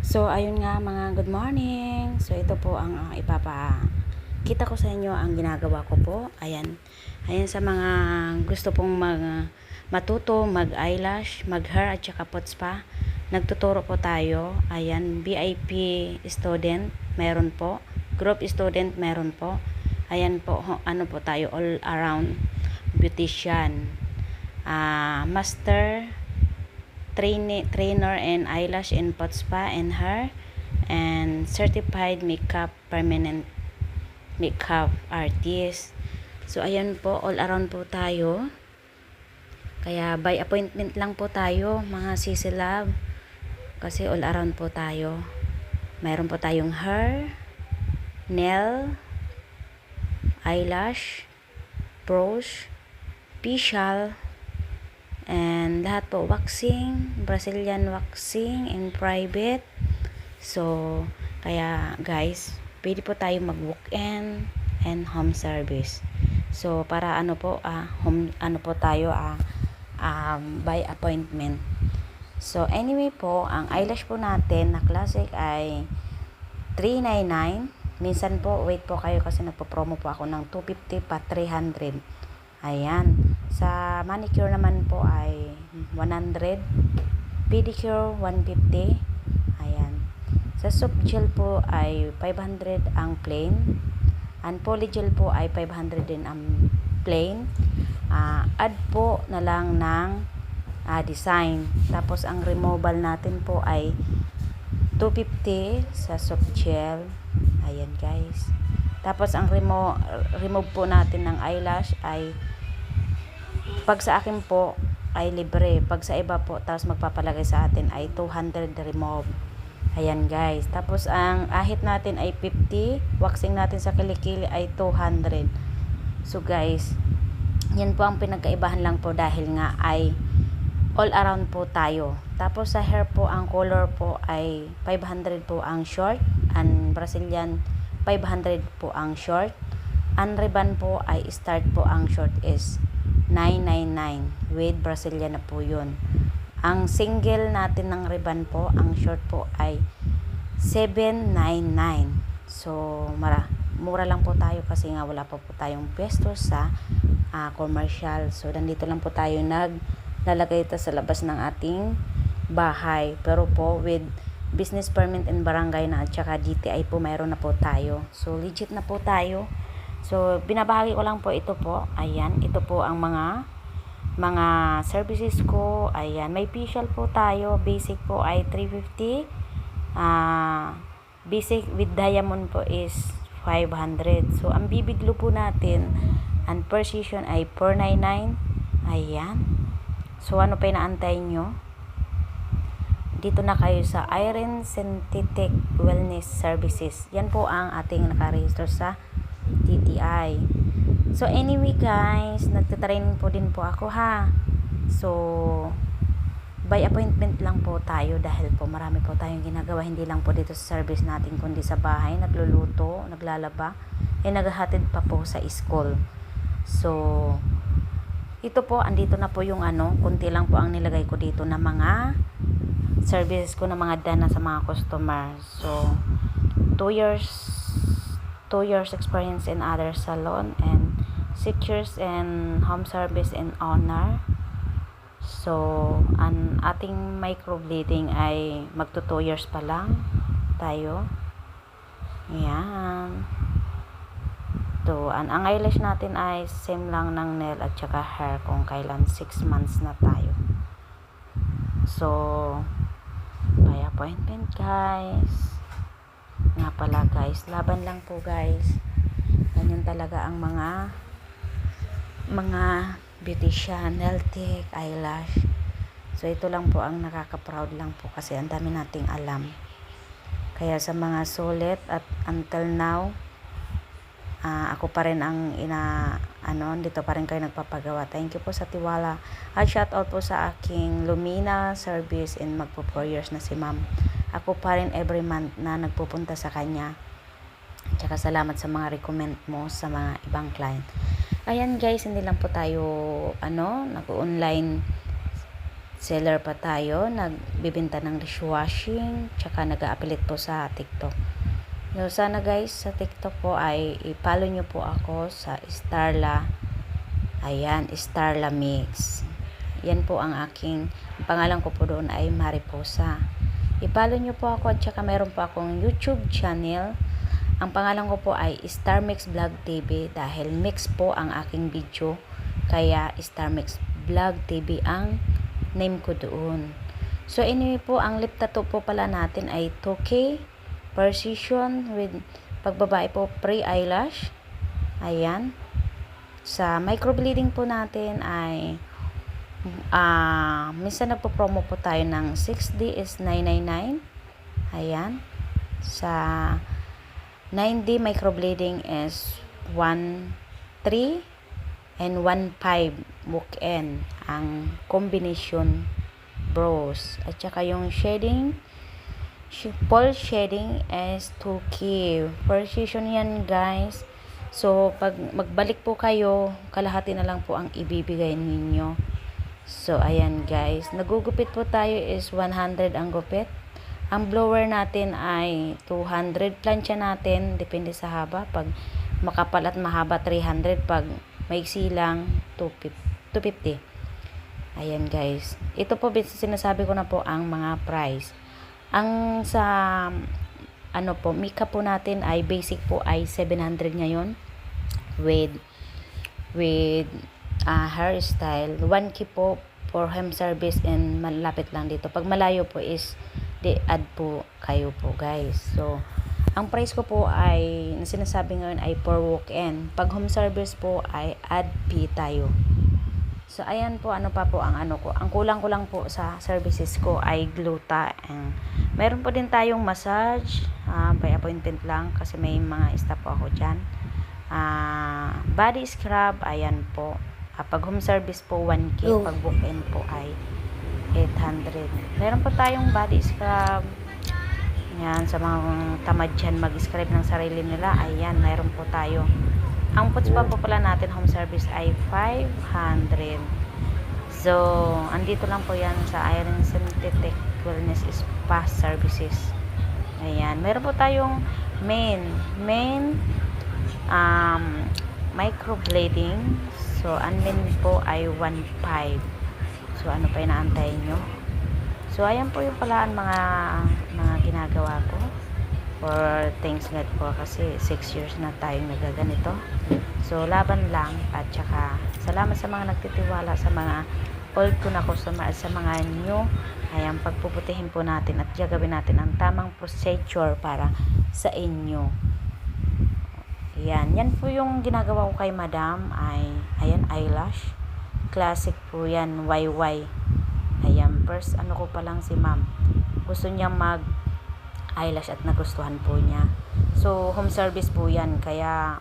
So, ayun nga mga good morning. So, ito po ang ipapakita ko sa inyo ang ginagawa ko po. Ayan. Ayan sa mga gusto pong matuto, mag-eyelash, mag-hair at saka pot spa. Nagtuturo po tayo. Ayan, VIP student, meron po. Group student, meron po. Ayan po, ano po tayo, all around beautician. Master trainer and eyelash and pot spa and hair, and certified makeup permanent makeup artist. So ayan po, all around po tayo, kaya by appointment lang po tayo mga sisilab, kasi all around po tayo. Mayroon po tayong hair, nail, eyelash, brows, facial, and lahat po waxing, Brazilian waxing in private. So kaya guys, pwede po tayo mag walk-in and home service. So para ano po, home ano po tayo, by appointment. So anyway po, ang eyelash po natin na classic ay 399. Minsan po, wait po kayo kasi nagpo-promo po ako ng 250 pa 300. Ayan. Sa manicure naman po ay 100. Pedicure 150. Ayan. Sa soft gel po ay 500 ang plain. Ang polygel po ay 500 din ang plain. Add po na lang ng design. Tapos ang removal natin po ay 250 sa soft gel. Ayan guys. Tapos ang remove po natin ng eyelash ay, pag sa akin po ay libre, pag sa iba po tapos magpapalagay sa atin ay 200 remove. Ayan guys. Tapos ang ahit natin ay 50, waxing natin sa kilikili ay 200. So guys, yan po ang pinagkaibahan lang po dahil nga ay all around po tayo. Tapos sa hair po, ang color po ay 500 po ang short, and Brazilian 500 po ang short. Ang ribbon po ay start po ang short is 999 with Brazilian na po yun. Ang single natin ng ribbon po, ang short po ay 799. So mura lang po tayo kasi nga wala pa po tayong pwesto sa commercial. So nandito lang po tayo naglalagay ito sa labas ng ating bahay, pero po with business permit and barangay na at saka DTI po mayroon na po tayo. So legit na po tayo. So binabahagi ko lang po ito po. Ayan, ito po ang mga services ko. Ayan, may facial po tayo. Basic po ay 350. Basic with diamond po is 500. So ang BB glue po natin and precision ay 499. Ayan. So ano pa inaantay nyo? Dito na kayo sa Iron Synthetic Wellness Services. Yan po ang ating nakaregister sa DTI. So anyway guys, nagtitraining po din po ako ha. So by appointment lang po tayo dahil po marami po tayong ginagawa. Hindi lang po dito sa service natin kundi sa bahay, nagluluto, naglalaba, naghahatid pa po sa school. So ito po, andito na po yung kunti lang po ang nilagay ko dito na mga services ko na mga dana sa mga customer. So 2 years experience in other salon and 6 years in home service and owner. So ang ating microblading ay magto 2 years pa lang tayo. Ayan. Ang eyelash natin ay same lang ng nail at saka hair kung kailan 6 months na tayo. So by appointment guys. Nga pala guys, laban lang po guys. Ganyan talaga ang mga beautician, nail tech, eyelash. So ito lang po ang nakaka-proud lang po kasi ang dami nating alam. Kaya sa mga sulit at until now, ako pa rin ang dito pa rin kayo nagpapagawa. Thank you po sa tiwala. At shout out po sa aking Lumina service, and magpo 4 years na si ma'am. Ako pa rin every month na nagpupunta sa kanya. Tsaka salamat sa mga recommend mo sa mga ibang client. Ayan guys, hindi lang po tayo nag-online seller pa tayo, nagbibenta ng dishwashing, tsaka nag-a-affiliate po sa TikTok. So, sana guys, sa TikTok po ay i-follow nyo po ako sa Starla. Ayan, Starla Mix. Yan po ang aking, pangalan ko po doon ay Mariposa. I-follow nyo po ako at saka meron po akong YouTube channel. Ang pangalan ko po ay Star Mix Vlog TV dahil mix po ang aking video. Kaya Star Mix Vlog TV ang name ko doon. So anyway po, ang lip tattoo po pala natin ay 2K precision with pagbabae po pre-eyelash. Ayan. Sa microbleeding po natin ay minsan nagpo-promo po tayo ng 6D is 999. Ayan. Sa 9D microbleeding is 1.3 and 1.5 bookend ang combination brows. At saka yung shading, false shading is 2K precision yan guys. So pag magbalik po kayo, kalahati na lang po ang ibibigay ninyo. So ayan guys, nagugupit po tayo is 100 ang gupit. Ang blower natin ay 200, plancha natin depende sa haba. Pag makapal at mahaba 300, pag maiksi lang 250. Ayan guys, ito po sinasabi ko na po ang mga price. Ang sa ano po, makeup po natin ay basic po ay 700 ngayon with hairstyle. 1K po for home service and malapit lang dito. Pag malayo po is add po kayo po guys. So ang price ko po ay sinasabi ngayon ay per walk-in. Pag home service po ay add fee tayo. So ayan po, ano pa po ang ano ko. Ang kulang ko lang po sa services ko ay gluta. Meron po din tayong massage by appointment lang kasi may mga staff po ako dyan. Body scrub, ayan po. Pag home service po 1K, pag book-in po ay 800. Meron po tayong body scrub. Yan, sa mga tamad dyan mag-scrub ng sarili nila, ayan, meron po tayo. Ang puts pa po pala natin home service ay 500. So, andito lang po yan sa Iron Synthetic Wellness Spa Services. Ayan, meron po tayong main microblading. So, unmin po ay 1.5. So, ano pa inaantay nyo? So, ayan po yung pala ang mga ginagawa ko. For thanks God po kasi 6 years na tayong nagaganito. So, laban lang. At saka, salamat sa mga nagtitiwala, sa mga old ko na customer at sa mga new. Ayan, pagpuputihin po natin at gagawin natin ang tamang procedure para sa inyo. Yan po yung ginagawa ko kay madam ay, ayan, eyelash. Classic po yan, YY. Ayan, first ano ko pa lang si ma'am. Gusto niya mag eyelash at nagustuhan po niya. So, home service po yan. Kaya,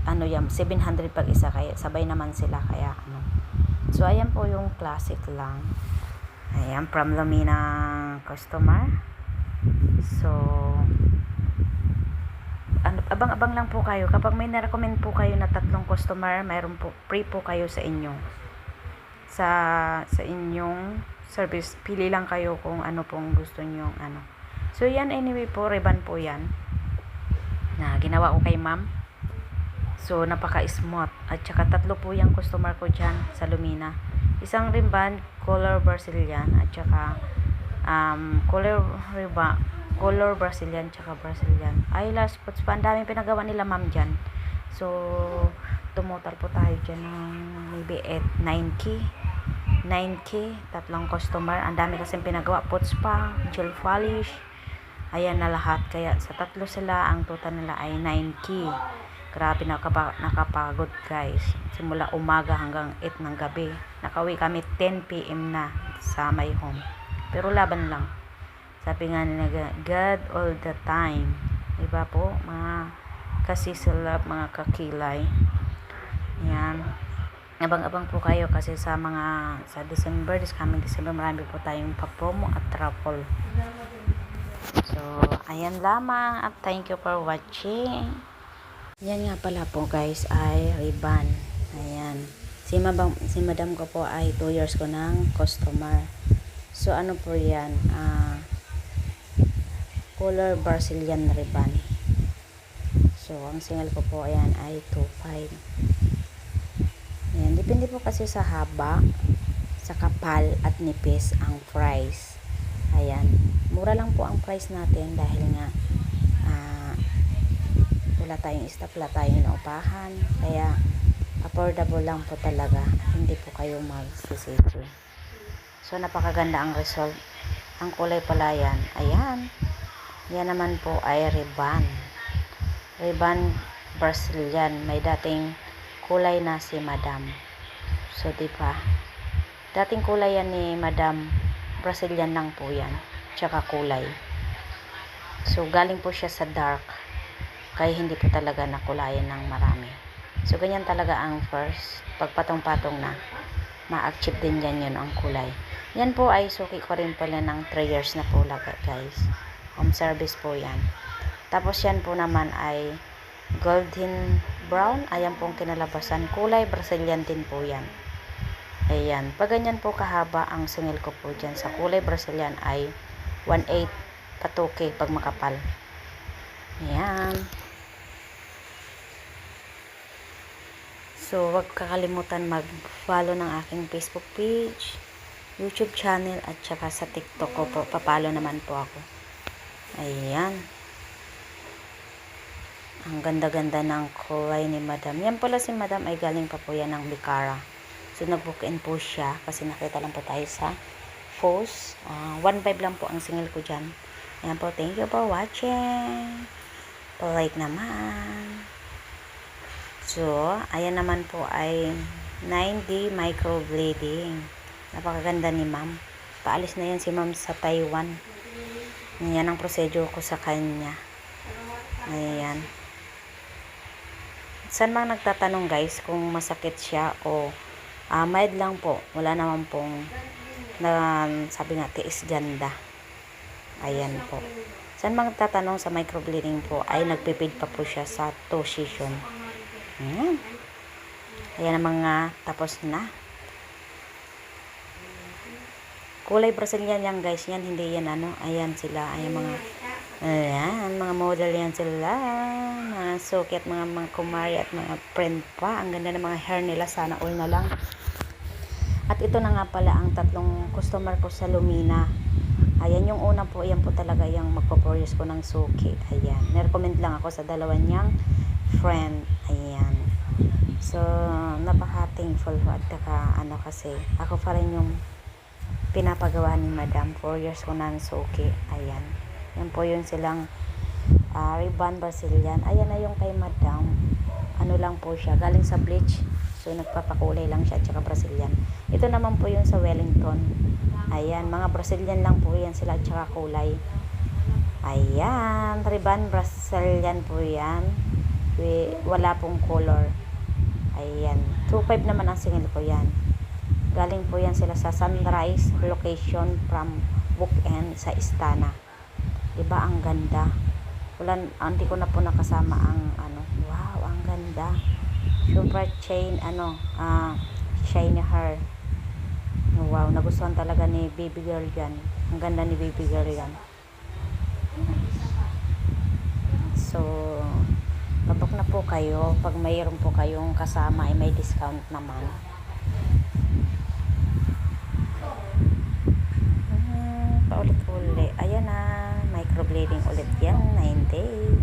ano yan, 700 pag isa. Kaya, sabay naman sila. Kaya, ano. So, ayan po yung classic lang. Ayan, from Lumina customer. So, abang-abang lang po kayo. Kapag may na-recommend po kayo na 3 customer, mayroon po, free po kayo sa inyo. Sa inyong service, pili lang kayo kung ano pong gusto nyo, ano. So, yan, anyway po, ribbon po yan. Na, ginawa ko kay ma'am. So, napaka-smooth. At saka 3 po yung customer ko dyan sa Lumina. Isang ribbon, color Brazilian. At saka, color Brazilian, tsaka Brazilian. Eyelash puts pa. Ang daming pinagawa nila ma'am dyan. So, tumotal po tayo dyan ng maybe 9K. 9K, 3 customer. Ang dami kasing pinagawa. Puts pa, gel polish. Ayan na lahat. Kaya sa 3 sila, ang total nila ay 9K. Grabe, nakapagod guys. Simula umaga hanggang 8 ng gabi. Nakauwi kami 10 PM na sa my home. Pero laban lang. Sabi nga nila, God all the time. Diba po? Mga kasisilap, mga kakilay. Yan. Abang-abang po kayo kasi sa December, this coming December, marami po tayong pa-promo at raffle. So, ayan lamang at thank you for watching. Yan nga pala po guys ay ribbon. Ayan. Si madam ko po ay 2 years ko ng customer. So, ano po yan? Color Brazilian ribbon. So, ang single ko po ayan ay 2.5. Ayan, depende po kasi sa haba, sa kapal at nipis ang price. Ayan, mura lang po ang price natin dahil nga wala tayong staff, wala tayong naupahan. Kaya, affordable lang po talaga. Hindi po kayo magsisisi. So, napakaganda ang result. Ang kulay pala yan. Ayan. Yan naman po ay ribbon. Ribbon Brazilian. May dating kulay na si Madam. So, diba? Dating kulay yan ni Madam. Brazilian lang po yan. Tsaka kulay. So, galing po siya sa dark. Kaya hindi po talaga nakulayan ng marami. So, ganyan talaga ang first. Pagpatong-patong na, ma-achieve din yan yun ang kulay. Yan po ay suki ko rin pala ng 3 years na po laga, guys. Home service po yan. Tapos yan po naman ay golden brown. Ayan pong kinalabasan. Kulay Brazilian din po yan. Ayan. Pag ganyan po kahaba ang singil ko po dyan sa kulay Brazilian ay 1/8 patuke pag makapal. Ayan. So, wag kakalimutan mag-follow ng aking Facebook page, YouTube channel, at saka sa TikTok ko po. Papalo naman po ako. Ayan. Ang ganda-ganda ng kulay ni Madam. Yan pala si Madam ay galing pa po yan ng Bicara. So, nag-book in po siya kasi nakita lang po tayo sa post. 1.5 lang po ang single ko dyan. Ayan po. Thank you for watching. Pa-like naman. So, ayan naman po ay 9D microblading. Napakaganda ni ma'am. Paalis na yan si ma'am sa Taiwan. Yan ang procedure ko sa kanya. Ayan. Saan mang nagtatanong guys kung masakit siya o mild lang po. Wala naman pong sabi nga tiis ganda. Ayan po. Saan mang nagtatanong sa microblading po ay nagpipid pa po siya sa 2 session. Ayan. Ayan ang mga tapos na. Kulay Brazilian yan guys. Yan, hindi yan ano. Ayan sila. Ayan mga model yan sila. Mga suki at mga kumari at mga friend pa. Ang ganda ng mga hair nila. Sana all na lang. At ito na nga pala ang 3 customer ko sa Lumina. Ayan yung una po. Ayan po talaga yung magpo-produce ko ng suki. Ayan. Nirecommend lang ako sa 2 niyang friend. Ayan. So, napaka-thankful po at kasi ako pa rin yung pinapagawa ni Madam. 4 years ko na suki. Ayan. Yan po yung silang ribbon Brazilian. Ayan na yung kay Madam. Ano lang po siya. Galing sa bleach. So, nagpapakulay lang siya at saka Brazilian. Ito naman po yung sa Wellington. Ayan. Mga Brazilian lang po yan sila at saka kulay. Ayan. Ribbon Brazilian po yan. Wala pong color. Ayan. 2.5 naman ang singil ko yan. Galing po yan sila sa Sunrise location from Bookend sa Istana. Diba ang ganda? Hindi ko na po nakasama ang ano. Wow, ang ganda. Super chain shiny hair. Wow, nagustuhan talaga ni baby girl yan. Ang ganda ni baby girl yan. So, kapag na po kayo, pag mayroon po kayong kasama ay may discount naman. Paulit-ulit. Ayan na, microblading ulit yan, 9 day.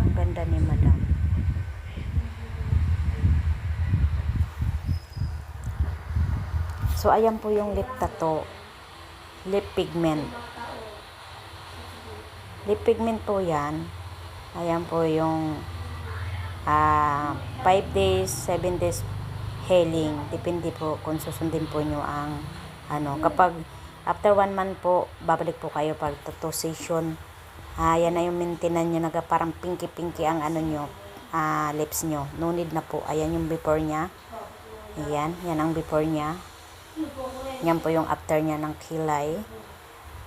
Ang ganda ni Madam. So, ayan po yung lip tattoo. Lip pigment. Lip pigment po yan. Ayan po yung 5 days, 7 days healing. Depende po kung susundin po nyo ang kapag after 1 month po, babalik po kayo pag tattoo session. Yan na yung maintenance nyo. Parang pinky-pinky ang lips nyo. No need na po. Ayan yung before nya. Ayan. Yan ang before nya. Yan po yung after nya ng kilay.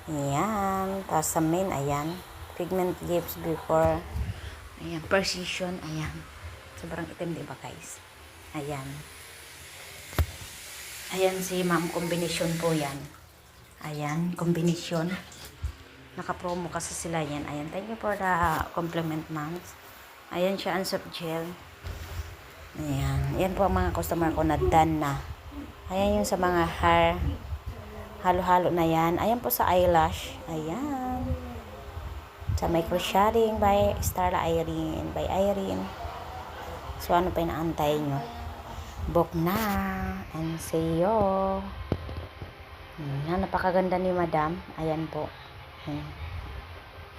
Ayan. Tapos sa main, ayan. pigment lips before. Ayan, precision. Ayan. Sobrang itim, diba guys? Ayan. Ayan si ma'am, combination po yan. Ayan, combination. Naka-promo kasi sila yan. Ayan, thank you for the compliment, ma'am. Ayan siya, Ansop Gel. Ayan. Ayan po ang mga customer ko na done na. Ayan yung sa mga hair. Halo-halo na yan. Ayan po sa eyelash. Ayan. Sa micro shading by Starla Irene. By Irene. So, ano pa inaantay nyo? Book na. And see you. Napakaganda ni madam. Ayan po. Ayan.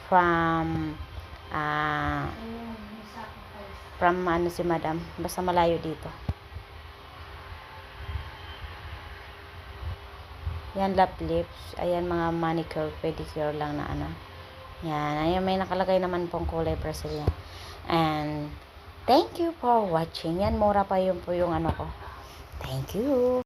From ano si madam. Basta malayo dito. Yan, lap lips. Ayan, mga manicure, pedicure lang na ano. Yan. Ayan, may nakalagay naman pong kulay Brazilian. And, thank you for watching. Yan, mura pa yun po yung ano ko. Thank you.